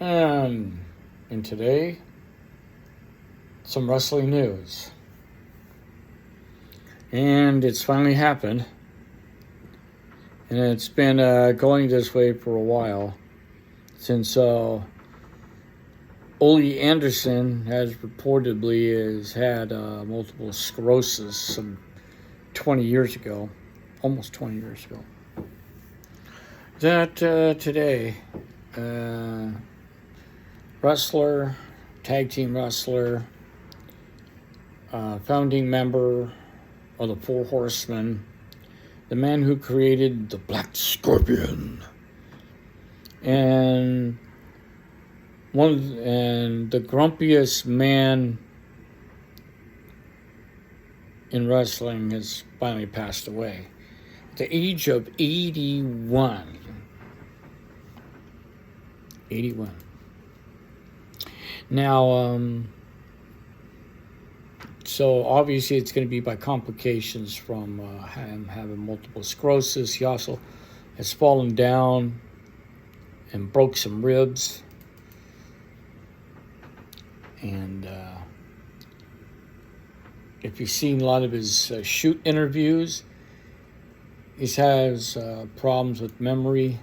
And today, some wrestling news. And it's finally happened. And it's been going this way for a while. Since Ole Anderson has reportedly had multiple sclerosis some 20 years ago. Almost 20 years ago. That today, wrestler, tag team wrestler, founding member of the Four Horsemen, the man who created the Black Scorpion, and the grumpiest man in wrestling has finally passed away at the age of 81. 81. Now, so obviously it's going to be by complications from him having multiple sclerosis. He also has fallen down and broke some ribs. And if you've seen a lot of his shoot interviews, he has problems with memory.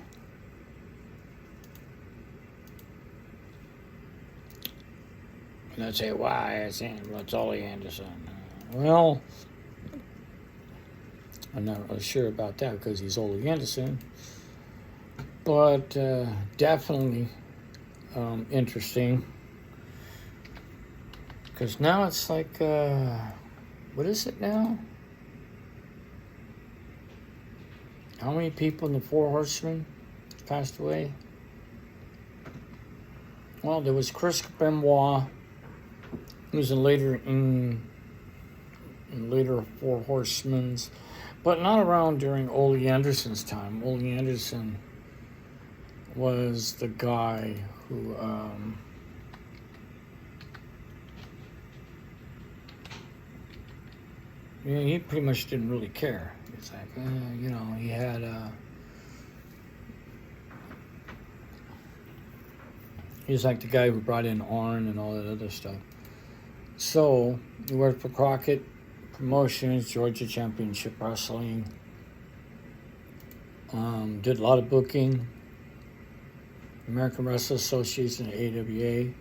And I'd say, why? I say, well, it's Ole Anderson. Well, I'm not really sure about that because he's Ole Anderson. But definitely interesting. Because now it's like, what is it now? How many people in the Four Horsemen passed away? Well, there was Chris Benoit, who was in later Four Horsemen's, but not around during Ole Anderson's time. Ole Anderson was the guy who he pretty much didn't really care. It's like, he had he was like the guy who brought in Arn and all that other stuff. So, he worked for Crockett Promotions, Georgia Championship Wrestling. Did a lot of booking. American Wrestling Association, AWA.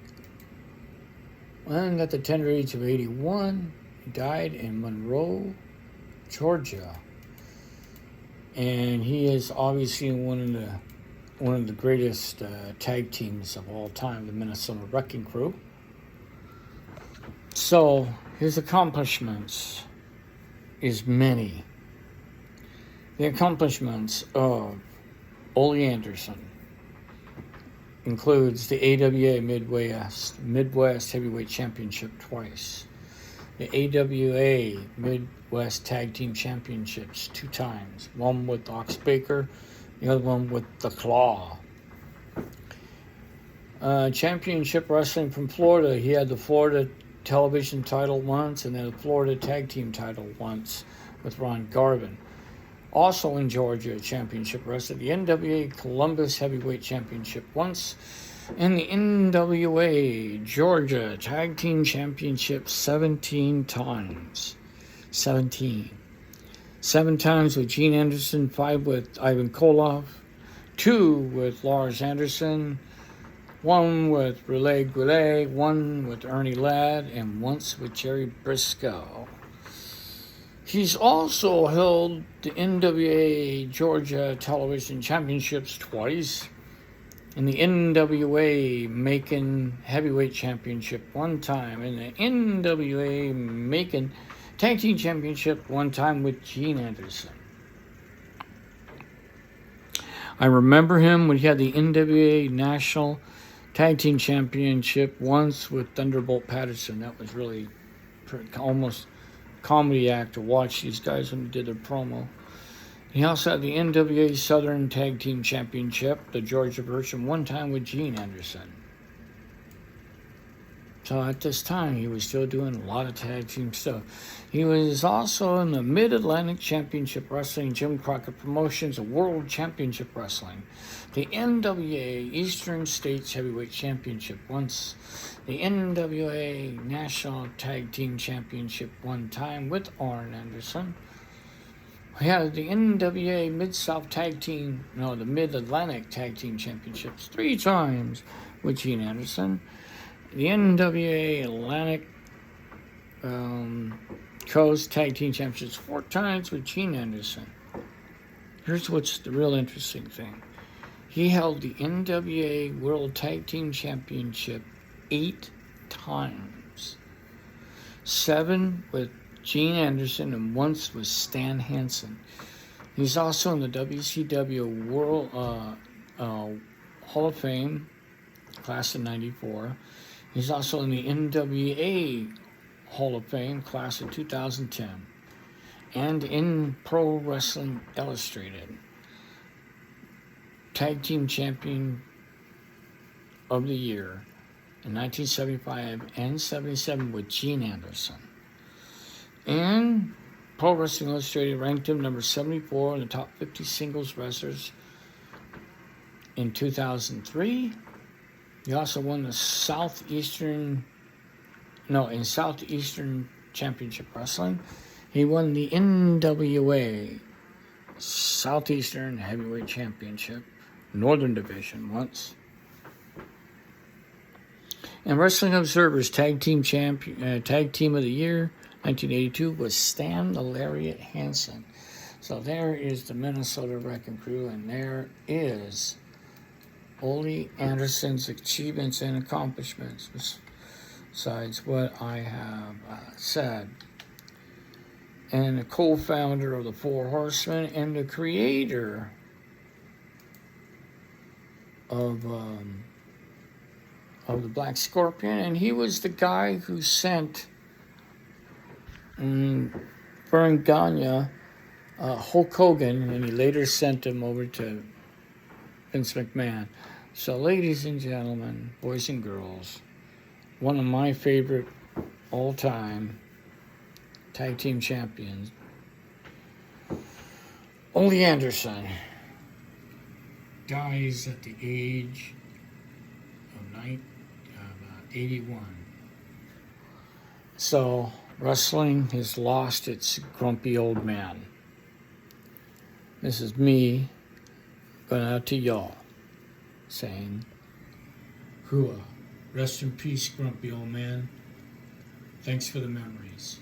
And at the tender age of 81, he died in Monroe, Georgia. And he is obviously one of the greatest tag teams of all time, the Minnesota Wrecking Crew. So, his accomplishments is many. The accomplishments of Ole Anderson includes the AWA Midwest Heavyweight Championship twice, the AWA Midwest Tag Team Championships 2 times, one with Ox Baker, the other one with the Claw. Championship Wrestling from Florida, he had the Florida television title once and then the Florida tag team title once with Ron Garvin. Also in Georgia, championship wrestling, the NWA Columbus Heavyweight Championship once, and the NWA Georgia Tag Team Championship 17 times. 17. 7 times with Gene Anderson, 5 with Ivan Koloff, 2 with Lars Anderson, 1 with Relay Goulet, 1 with Ernie Ladd, and once with Jerry Briscoe. He's also held the NWA Georgia Television Championships twice, and the NWA Macon Heavyweight Championship 1 time, and the NWA Macon Tag Team Championship 1 time with Gene Anderson. I remember him when he had the NWA National Tag Team Championship once with Thunderbolt Patterson. That was really almost comedy act to watch these guys when they did their promo. He also had the NWA Southern Tag Team Championship, the Georgia version, 1 time with Gene Anderson. So at this time, he was still doing a lot of tag team stuff. He was also in the Mid-Atlantic Championship Wrestling, Jim Crockett Promotions, a World Championship Wrestling, the NWA Eastern States Heavyweight Championship once, the NWA National Tag Team Championship one time with Ole Anderson. We had the NWA Mid-South Tag Team, no, the Mid-Atlantic Tag Team Championships 3 times with Gene Anderson. The NWA Atlantic Coast Tag Team Championships 4 times with Gene Anderson. Here's what's the real interesting thing. He held the NWA World Tag Team Championship 8 times. 7 with Gene Anderson and once with Stan Hansen. He's also in the WCW World Hall of Fame, class of 94. He's also in the NWA Hall of Fame, class of 2010, and in Pro Wrestling Illustrated, Tag Team Champion of the Year in 1975 and 77 with Gene Anderson. And Pro Wrestling Illustrated ranked him number 74 in the top 50 singles wrestlers in 2003. He also won the Southeastern Championship Wrestling. He won the NWA Southeastern Heavyweight Championship, Northern Division once. And Wrestling Observer's Tag Team of the Year, 1982, was Stan the Lariat Hansen. So there is the Minnesota Wrecking Crew, and there is Ole Anderson's achievements and accomplishments, besides what I have said. And a co-founder of the Four Horsemen and the creator of the Black Scorpion, and he was the guy who sent Vern Gagne Hulk Hogan, and he later sent him over to Vince McMahon. So, ladies and gentlemen, boys and girls, one of my favorite all-time tag team champions, Ole Anderson, dies at the age of 81. So, wrestling has lost its grumpy old man. This is me going out to y'all, saying, Hua, rest in peace, grumpy old man. Thanks for the memories.